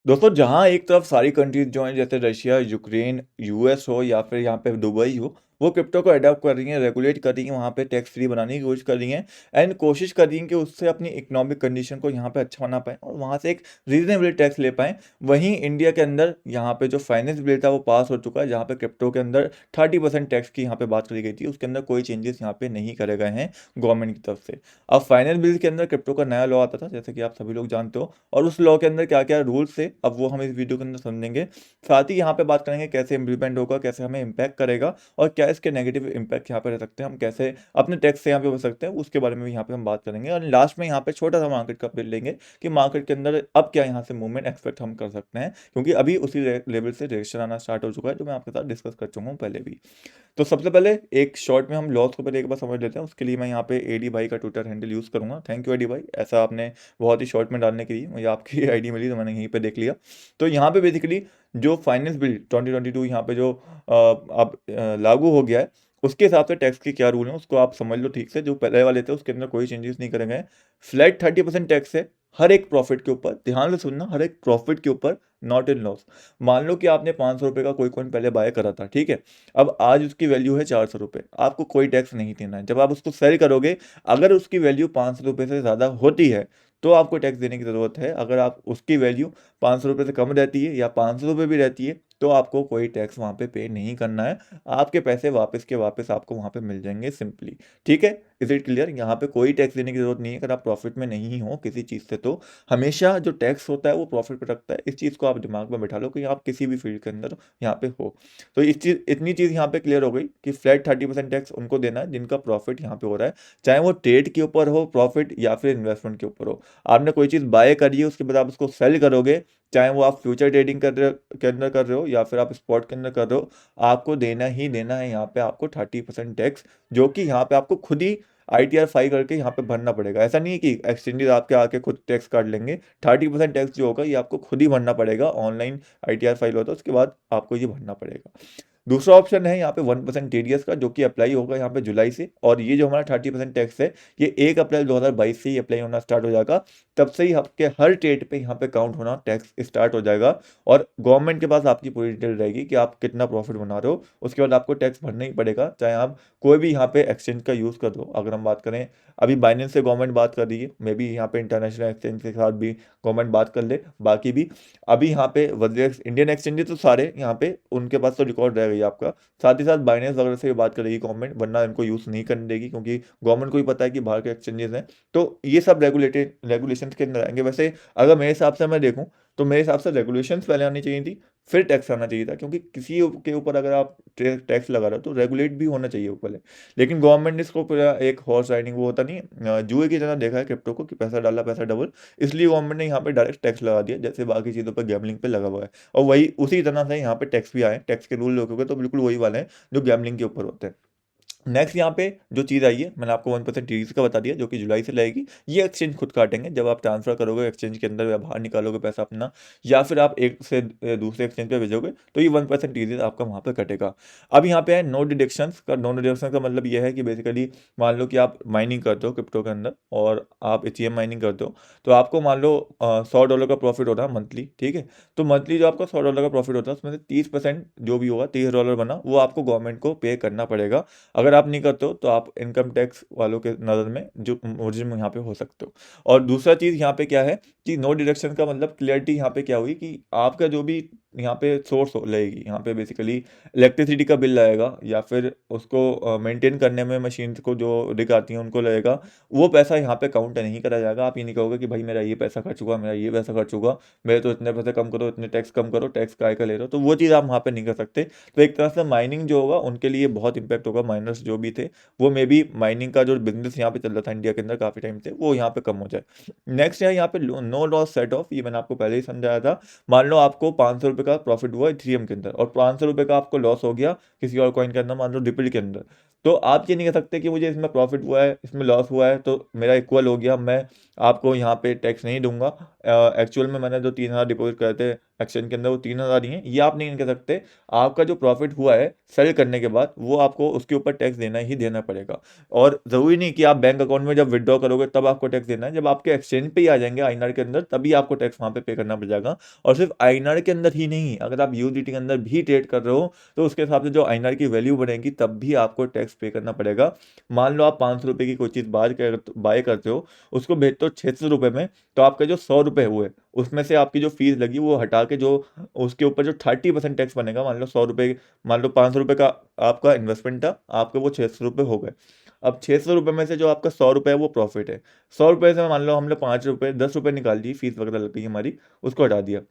दोस्तों जहाँ एक तरफ सारी कंट्रीज जो हैं जैसे रशिया, यूक्रेन, यूएस हो या फिर यहाँ पे दुबई हो, वो क्रिप्टो को अडॉप्ट कर रही हैं, रेगुलेट कर रही हैं, वहाँ पे टैक्स फ्री बनाने की कोशिश कर रही हैं एंड कोशिश कर रही हैं कि उससे अपनी इकोनॉमिक कंडीशन को यहाँ पे अच्छा बना पाएँ और वहाँ से एक रीजनेबल टैक्स ले पाएँ। वहीं इंडिया के अंदर यहाँ पे जो फाइनेंस बिल था वो पास हो चुका है, जहाँ पे क्रिप्टो के अंदर 30% टैक्स की यहाँ पे बात करी गई थी, उसके अंदर कोई चेंजेस यहाँ पे नहीं करे गए हैं गवर्नमेंट की तरफ से। अब फाइनेंस बिल के अंदर क्रिप्टो का नया लॉ आता था, जैसे कि आप सभी लोग जानते हो, और उस लॉ के अंदर क्या क्या रूल्स थे अब वो हम इस वीडियो के अंदर समझेंगे। साथ ही यहाँ पे बात करेंगे कैसे इम्प्लीमेंट होगा, कैसे हमें इम्पैक्ट करेगा और क्या इसके नेगेटिव इम्पैक्ट यहाँ पे रह सकते हैं, हम कैसे अपने टैक्स से यहाँ पे बच सकते हैं, उसके बारे में भी यहाँ पे हम बात करेंगे। और लास्ट में यहाँ पे छोटा सा मार्केट का अपडेट लेंगे कि मार्केट के अंदर अब क्या यहाँ से मूवमेंट एक्सपेक्ट हम कर सकते हैं, क्योंकि अभी उसी लेवल से रिएक्शन आना स्टार्ट हो चुका है जो मैं आपके साथ डिस्कस कर चुका हूँ पहले भी। तो सबसे पहले एक शॉर्ट में हम लॉस को पहले एक बार समझ लेते हैं, उसके लिए मैं यहाँ पे एडी भाई का ट्विटर हैंडल यूज़ करूँगा। थैंक यू एडी भाई, ऐसा आपने बहुत ही शॉर्ट में डालने के लिए, मुझे आपकी आईडी मिली तो मैंने यहीं पे देख लिया। तो यहाँ पे बेसिकली जो फाइनेंस बिल 2022 यहाँ पे जो अब लागू हो गया है, उसके हिसाब से टैक्स के क्या रूल हैं उसको आप समझ लो ठीक से। जो पहले वाले थे उसके अंदर कोई चेंजेस नहीं करे गए। फ्लैट 30% टैक्स है हर एक प्रॉफिट के ऊपर, ध्यान से सुनना, हर एक प्रॉफिट के ऊपर, नॉट इन लॉस। मान लो कि आपने 500 रुपये का कोई कॉइन पहले बाय करा था, ठीक है, अब आज उसकी वैल्यू है 400 रुपये, आपको कोई टैक्स नहीं देना है। जब आप उसको सेल करोगे, अगर उसकी वैल्यू 500 रुपये से ज़्यादा होती है तो आपको टैक्स देने की ज़रूरत है। अगर आप उसकी वैल्यू 500 रुपये से कम रहती है या 500 रुपये भी रहती है तो आपको कोई टैक्स वहाँ पे नहीं करना है। आपके पैसे वापस के वापस आपको वहाँ पे मिल जाएंगे सिंपली। ठीक है, इज इट क्लियर? यहाँ पे कोई टैक्स देने की ज़रूरत नहीं है अगर आप प्रॉफिट में नहीं हो किसी चीज़ से। तो हमेशा जो टैक्स होता है वो प्रॉफिट पर रखता है, इस चीज़ को आप दिमाग में बैठा लो कि आप किसी भी फील्ड के अंदर यहाँ पे हो। तो इतनी चीज़ यहाँ पे क्लियर हो गई कि फ्लैट 30% टैक्स उनको देना है जिनका प्रॉफिट यहाँ पे हो रहा है, चाहे वो ट्रेड के ऊपर हो प्रॉफिट या फिर इन्वेस्टमेंट के ऊपर हो। आपने कोई चीज़ बाय करी है, उसके बाद आप उसको सेल करोगे, चाहे वो आप फ्यूचर ट्रेडिंग के अंदर कर रहे हो या फिर आप स्पॉट के अंदर कर रहे हो, आपको देना ही देना है यहाँ पे आपको 30% टैक्स, जो कि यहाँ पे आपको खुद ही ITR फाइल करके यहाँ पे भरना पड़ेगा। ऐसा नहीं है कि एक्सचेंजेस आपके आके खुद टैक्स काट लेंगे। 30% टैक्स जो होगा ये आपको खुद ही भरना पड़ेगा। ऑनलाइन ITR फाइल होता है, उसके बाद आपको ये भरना पड़ेगा। दूसरा ऑप्शन है यहाँ पे 1% TDS का, जो कि अप्लाई होगा यहाँ पे जुलाई से, और ये जो हमारा 30% टैक्स है ये 1 अप्रैल 2022 से ही अप्लाई होना स्टार्ट हो जाएगा। तब से ही आपके हर ट्रेड पे यहाँ पे काउंट होना टैक्स स्टार्ट हो जाएगा और गवर्नमेंट के पास आपकी पूरी डिटेल रहेगी कि आप कितना प्रॉफिट बना रहे हो। उसके बाद आपको टैक्स भरना ही पड़ेगा, चाहे आप कोई भी यहाँ पे एक्सचेंज का यूज़ कर दो। अगर हम बात करें, अभी बाइनेंस से गवर्नमेंट बात कर रही है, मे बी यहाँ पे इंटरनेशनल एक्सचेंज के साथ भी गवर्नमेंट बात कर ले, बाकी भी अभी यहाँ पे वजह इंडियन एक्सचेंजेस तो सारे यहाँ पे उनके पास तो रिकॉर्ड रहेगा ही आपका। साथ ही साथ बाइनेंस वगैरह से भी बात करेगी गवर्नमेंट, वरना इनको यूज़ नहीं करने देगी, क्योंकि गवर्नमेंट को भी पता है कि बाहर के एक्सचेंजेस हैं। तो ये सब रेगुलेशंस के अंदर आएंगे। वैसे अगर मेरे हिसाब से मैं देखूँ तो मेरे हिसाब से रेगुलेशंस पहले आनी चाहिए थी, फिर टैक्स आना चाहिए था, क्योंकि किसी के ऊपर अगर आप टैक्स लगा रहे हो तो रेगुलेट भी होना चाहिए ऊपर। लेकिन गवर्नमेंट ने इसको पूरा एक हॉर्स राइडिंग, वो होता नहीं है, जुए की तरह देखा है क्रिप्टो को कि पैसा डाला पैसा डबल, इसलिए गवर्नमेंट ने यहाँ पे डायरेक्ट टैक्स लगा दिया जैसे बाकी चीज़ों पर गैमलिंग पे लगा हुआ है। और वही उसी तरह से यहाँ पे टैक्स भी आए, टैक्स के रूल लोगों तो बिल्कुल वही वाले हैं जो गैमलिंग के ऊपर होते हैं। नेक्स्ट यहाँ पे जो चीज़ आई है, मैंने आपको 1% टीडीएस का बता दिया, जो कि जुलाई से लगेगी। ये एक्सचेंज खुद काटेंगे जब आप ट्रांसफर करोगे एक्सचेंज के अंदर या बाहर निकालोगे पैसा अपना, या फिर आप एक से दूसरे एक्सचेंज पे भेजोगे, तो ये 1% टीडीएस आपका वहाँ पे कटेगा। अब यहाँ पे है नो डिडक्शंस का। नो डिडक्शन का मतलब ये है कि बेसिकली मान लो कि आप माइनिंग करते हो क्रिप्टो के अंदर और आप एथीरियम माइनिंग करते हो, तो आपको मान लो $100 का प्रॉफिट हो रहा है मंथली, ठीक है। तो मंथली जो आपका $100 का प्रॉफिट होता है उसमें से 30% जो भी होगा, $30 बना, वो आपको गवर्नमेंट को पे करना पड़ेगा। अगर आप नहीं करते हो तो आप इनकम टैक्स वालों के नज़र में जो मुलजिम यहाँ पे हो सकते हो। और दूसरा चीज़ यहाँ पे क्या है कि नो डिडक्शन का मतलब क्लियरिटी यहाँ पे क्या हुई कि आपका जो भी यहाँ पे सोर्स लगेगी, यहाँ पे बेसिकली इलेक्ट्रिसिटी का बिल लगेगा या फिर उसको मेंटेन करने में मशीन को जो रिग आती हैं उनको लगेगा, वो पैसा यहाँ पे काउंट नहीं करा जाएगा। आप ये नहीं कहोगे कि भाई मेरा ये पैसा खर्च हुआ, मेरा ये पैसा खर्च हुआ, मेरे तो इतने पैसे कम करो, इतने टैक्स कम करो, टैक्स काय का ले रहे हो, तो वो चीज़ आप वहाँ पे नहीं कर सकते। तो एक तरह से माइनिंग जो होगा उनके लिए बहुत इंपैक्ट होगा। माइनर्स जो भी थे, वो मे बी माइनिंग का जो बिजनेस यहाँ पे चल रहा था इंडिया के अंदर काफ़ी टाइम से, वो यहाँ पे कम हो जाए। नेक्स्ट है यहाँ पे नो लॉस सेट ऑफ, ये मैंने आपको पहले ही समझाया था। मान लो आपको 500 रुपये का प्रॉफिट हुआ इथेरियम के अंदर और 500 रुपये का आपको लॉस हो गया किसी और कॉइन के अंदर, मान लो रिपल के अंदर, तो आप ये नहीं कह सकते कि मुझे इसमें प्रॉफिट हुआ है इसमें लॉस हुआ है तो मेरा इक्वल हो गया, मैं आपको यहाँ पे टैक्स नहीं दूंगा। एक्चुअल में मैंने जो 3,000 डिपॉजिट करे थे एक्सचेंज के अंदर वो 3,000 ही हैं, ये आप नहीं कह सकते। आपका जो प्रॉफिट हुआ है सेल करने के बाद वो आपको उसके ऊपर टैक्स देना ही देना पड़ेगा। और ज़रूरी नहीं कि आप बैंक अकाउंट में जब विड्रॉ करोगे तब आपको टैक्स देना है, जब आपके एक्सचेंज पे ही आ जाएंगे आईएनआर के अंदर तभी आपको टैक्स वहाँ पे करना पड़ जाएगा। और सिर्फ आईएनआर के अंदर ही नहीं, अगर आप यूएसडीटी के अंदर भी ट्रेड कर रहे हो तो उसके हिसाब से जो आईएनआर की वैल्यू बढ़ेगी तब भी आपको टैक्स पे करना पड़ेगा। मान लो आप 500 रुपये की कोई चीज़ बाय करते हो, उसको भेजते हो 600 रुपये में, तो आपके जो 100 रुपये हुए उसमें से आपकी जो फीस लगी वो हटा के जो उसके ऊपर जो 30% टैक्स बनेगा, मान लो 100 रुपये, मान लो 500 रुपये का आपका इन्वेस्टमेंट था, आपके वो 600 रुपये हो गए। अब 600 रुपये में से जो आपका 100 रुपये है वो प्रॉफिट है। 100 रुपये से मान लो हमने 5 रुपये 10 रुपये निकाल दिए, फीस वगैरह लग गई हमारी, उसको हटा दिया,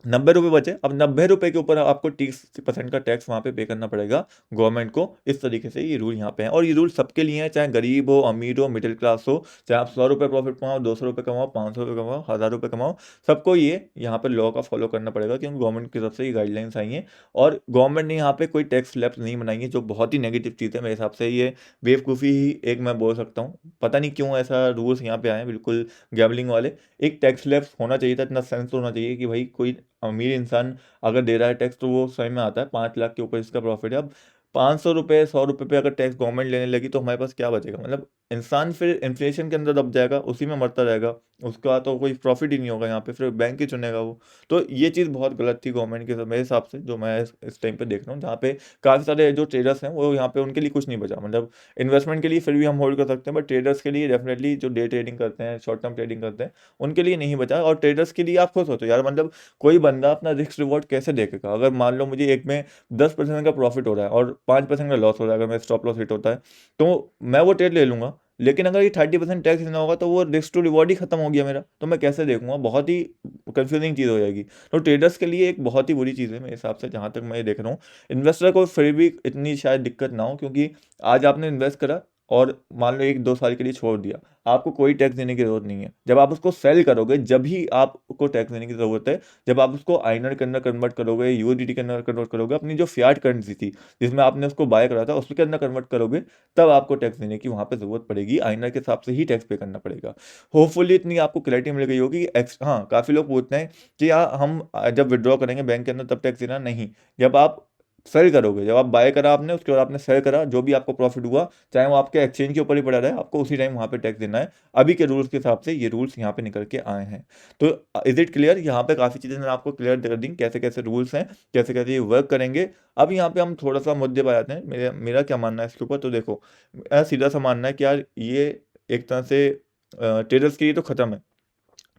90 रुपये बचे। अब 90 रुपये के ऊपर आपको 30% का टैक्स वहाँ पे पे करना पड़ेगा गवर्नमेंट को। इस तरीके से ये रूल यहाँ पे है, और ये रूल सबके लिए है, चाहे गरीब हो, अमीर हो, मिडिल क्लास हो, चाहे आप 100 रुपये प्रॉफिट कमाओ, 200 रुपये कमाओ, 500 रुपये कमाओ, 1000 रुपये कमाओ, सबको ये यहाँ पे लॉ का फॉलो करना पड़ेगा, क्योंकि गवर्नमेंट की तरफ से ये गाइडलाइंस आई हैं। और गवर्नमेंट ने यहाँ पे कोई टैक्स स्लैब्स नहीं बनाई है, जो बहुत ही नेगेटिव चीज़ है मेरे हिसाब से। ये बेवकूफ़ी ही एक मैं बोल सकता हूँ, पता नहीं क्यों ऐसा रूल्स यहाँ पे आए हैं बिल्कुल गैमलिंग वाले। एक टैक्स स्लैब्स होना चाहिए था, इतना सेंस होना चाहिए कि भाई कोई अमीर इंसान अगर दे रहा है टैक्स तो वो सही में आता है, 5 लाख के ऊपर इसका प्रॉफिट है। अब 500 रुपये 100 रुपये पे अगर टैक्स गवर्नमेंट लेने लगी तो हमारे पास क्या बचेगा, मतलब इंसान फिर इन्फ्लेशन के अंदर दब जाएगा, उसी में मरता रहेगा, उसका तो कोई प्रॉफिट ही नहीं होगा यहाँ पे, फिर बैंक ही चुनेगा वो। तो ये चीज़ बहुत गलत थी गवर्नमेंट के मेरे हिसाब से, जो मैं इस टाइम पे देख रहा हूँ, जहाँ पे काफ़ी सारे जो ट्रेडर्स हैं वो यहाँ पे उनके लिए कुछ नहीं बचा। मतलब इन्वेस्टमेंट के लिए फिर भी हम होल्ड कर सकते हैं, बट ट्रेडर्स के लिए डेफिनेटली जो डे ट्रेडिंग करते हैं, शॉर्ट टर्म ट्रेडिंग करते हैं, उनके लिए नहीं बचा। और ट्रेडर्स के लिए आप खुद सोचो यार, मतलब कोई बंदा अपना रिस्क रिवॉर्ड कैसे देखेगा? अगर मान लो मुझे एक में 10% का प्रॉफिट हो रहा है और 5% का लॉस हो रहा है, अगर मेरा स्टॉप लॉस हिट होता है तो मैं वो ट्रेड ले लूंगा, लेकिन अगर ये 30% टैक्स देना होगा तो वो रिस्क टू रिवॉर्ड ही खत्म हो गया मेरा, तो मैं कैसे देखूंगा? बहुत ही कंफ्यूजिंग चीज़ हो जाएगी। तो ट्रेडर्स के लिए एक बहुत ही बुरी चीज़ है मेरे हिसाब से, जहाँ तक मैं ये देख रहा हूँ। इन्वेस्टर को फिर भी इतनी शायद दिक्कत ना हो, क्योंकि आज आपने इन्वेस्ट करा और मान लो 1-2 साल के लिए छोड़ दिया, आपको कोई टैक्स देने की जरूरत नहीं है। जब आप उसको सेल करोगे जब ही आपको टैक्स देने की जरूरत है, जब आप उसको आईएनआर के अंदर कन्वर्ट करोगे, यूएसडीटी के अंदर कन्वर्ट करोगे, अपनी जो फियाट करेंसी थी जिसमें आपने उसको बाय करा था उसके अंदर कन्वर्ट करोगे, तब आपको टैक्स देने की वहाँ पे जरूरत पड़ेगी, आईएनआर के हिसाब से ही टैक्स पे करना पड़ेगा। होपफुली इतनी आपको क्लैरिटी मिल गई होगी कि हाँ, काफ़ी लोग पूछते हैं कि यार हम जब विड्रॉ करेंगे बैंक के अंदर तब टैक्स देना, नहीं। जब आप सेल करोगे, जब आप बाय करा आपने, उसके बाद आपने सेल करा, जो भी आपको प्रॉफिट हुआ, चाहे वो आपके एक्सचेंज के ऊपर ही पड़ा रहे, आपको उसी टाइम वहाँ पे टैक्स देना है। अभी के रूल्स के हिसाब से ये रूल्स यहाँ पे निकल के आए हैं। तो इज इट क्लियर? यहाँ पे काफ़ी चीज़ें मैंने आपको क्लियर कर दी, कैसे कैसे रूल्स हैं, कैसे कैसे ये वर्क करेंगे। अब यहाँ पे हम थोड़ा सा मुद्दे पर आते हैं, मेरा क्या मानना है इसके ऊपर। तो देखो, मेरा सीधा सा मानना है कि यार ये एक तरह से ट्रेडर्स के लिए तो ख़त्म है।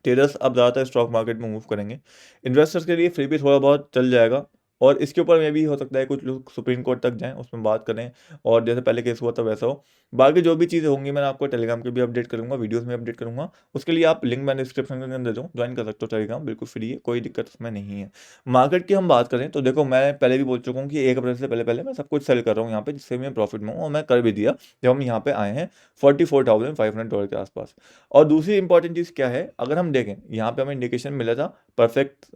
ट्रेडर्स अब ज़्यादातर स्टॉक मार्केट में मूव करेंगे, इन्वेस्टर्स के लिए फिर भी थोड़ा बहुत चल जाएगा। और इसके ऊपर में भी हो सकता है कुछ लोग सुप्रीम कोर्ट तक जाएं, उसमें बात करें, और जैसे पहले केस हुआ था वैसा हो। बाकी जो भी चीज़ें होंगी मैंने आपको टेलीग्राम पे भी अपडेट करूंगा, वीडियोस में अपडेट करूंगा। उसके लिए आप लिंक मैंने डिस्क्रिप्शन के अंदर दूँ, ज्वाइन कर सकते हो टेलीग्राम, बिल्कुल फ्री है, कोई दिक्कत उसमें नहीं है। मार्केट की हम बात करें तो देखो, मैं पहले भी बोल चुका हूँ कि 1 अप्रैल से पहले पहले मैं सब कुछ सेल कर रहा हूँ यहाँ पे, जिससे मैं प्रॉफिट में हूँ, और मैं कर भी दिया जब हम यहाँ पे आए हैं $44,500 के आसपास। और दूसरी इंपॉर्टेंट चीज़ क्या है, अगर हम देखें यहाँ पे हमें इंडिकेशन मिला था परफेक्ट,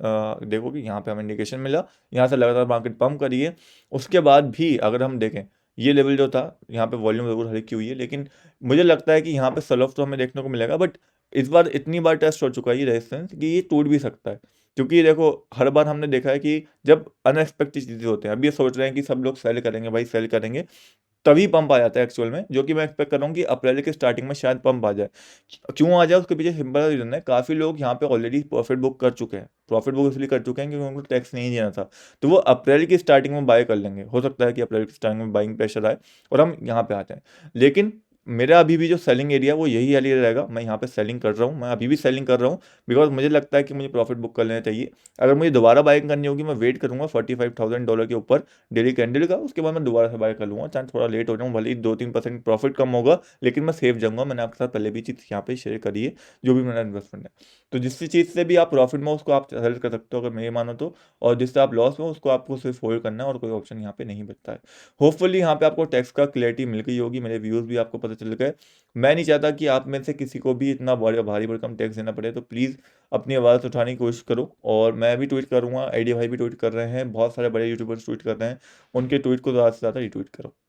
देखो कि यहाँ पे हमें इंडिकेशन मिला, यहाँ से लगातार मार्केट पंप करी है। उसके बाद भी अगर हम देखें, ये लेवल जो था, यहाँ पे वॉल्यूम जरूर हल्की हुई है, लेकिन मुझे लगता है कि यहाँ पे सेल ऑफ तो हमें देखने को मिलेगा, बट इस बार इतनी बार टेस्ट हो चुका है ये रेजिस्टेंस कि ये टूट भी सकता है। क्योंकि देखो, हर बार हमने देखा है कि जब अनएक्सपेक्टेड चीज़ें होते हैं, अब ये सोच रहे हैं कि सब लोग सेल करेंगे, भाई सेल करेंगे, तभी पंप आ जाता है एक्चुअल में, जो कि मैं एक्सपेक्ट कर रहा हूँ कि अप्रैल के स्टार्टिंग में शायद पंप आ जाए। क्यों आ जाए उसके पीछे सिंपल रीजन है, काफ़ी लोग यहाँ पे ऑलरेडी प्रॉफिट बुक कर चुके हैं। प्रॉफिट बुक इसलिए कर चुके हैं क्योंकि उनको टैक्स नहीं देना था, तो वो अप्रैल की स्टार्टिंग में बाय कर लेंगे। हो सकता है कि अप्रैल की स्टार्टिंग में बाइंग प्रेशर आए और हम यहाँ पे आ जाएँ। लेकिन मेरा अभी भी जो सेलिंग एरिया वो यही एरिया रहेगा, मैं यहाँ पे सेलिंग कर रहा हूँ, मैं अभी भी सेलिंग कर रहा हूँ, बिकॉज मुझे लगता है कि मुझे प्रॉफिट बुक कर लेना चाहिए। अगर मुझे दोबारा बाइंग करनी होगी, मैं वेट करूँगा $45,000 के ऊपर डेली कैंडल का, उसके बाद मैं दोबारा से बाय कर लूँगा, चाहे थोड़ा लेट हो जाऊँ, भले ही 2-3% प्रॉफिट कम होगा, लेकिन मैं सेफ जाऊँगा। मैंने आपके साथ पहले भी चीज़ यहाँ पे शेयर करी है, जो भी मेरा इन्वेस्टमेंट है। तो जिस चीज़ से भी आप प्रॉफिट में हो उसको आप सेल कर सकते हो, अगर मैं ये मानो तो, और जिससे आप लॉस हो उसको आपको सिर्फ होल्ड करना है, और कोई ऑप्शन यहाँ पे नहीं बचता है। होपफुली यहाँ पे आपको टैक्स का क्लैरिटी मिल गई होगी, मेरे व्यूज़ भी आपको पता चल गए। मैं नहीं चाहता कि आप में से किसी को भी इतना बड़ा भारी भरकम टैक्स देना पड़े, तो प्लीज़ अपनी आवाज़ उठाने की कोशिश करो। और मैं भी ट्वीट करूँगा, आईडिया भाई भी ट्वीट कर रहे हैं, बहुत सारे बड़े यूट्यूबर्स ट्वीट कर रहे हैं, उनके ट्वीट को ज़्यादा से ज़्यादा रिट्वीट करो।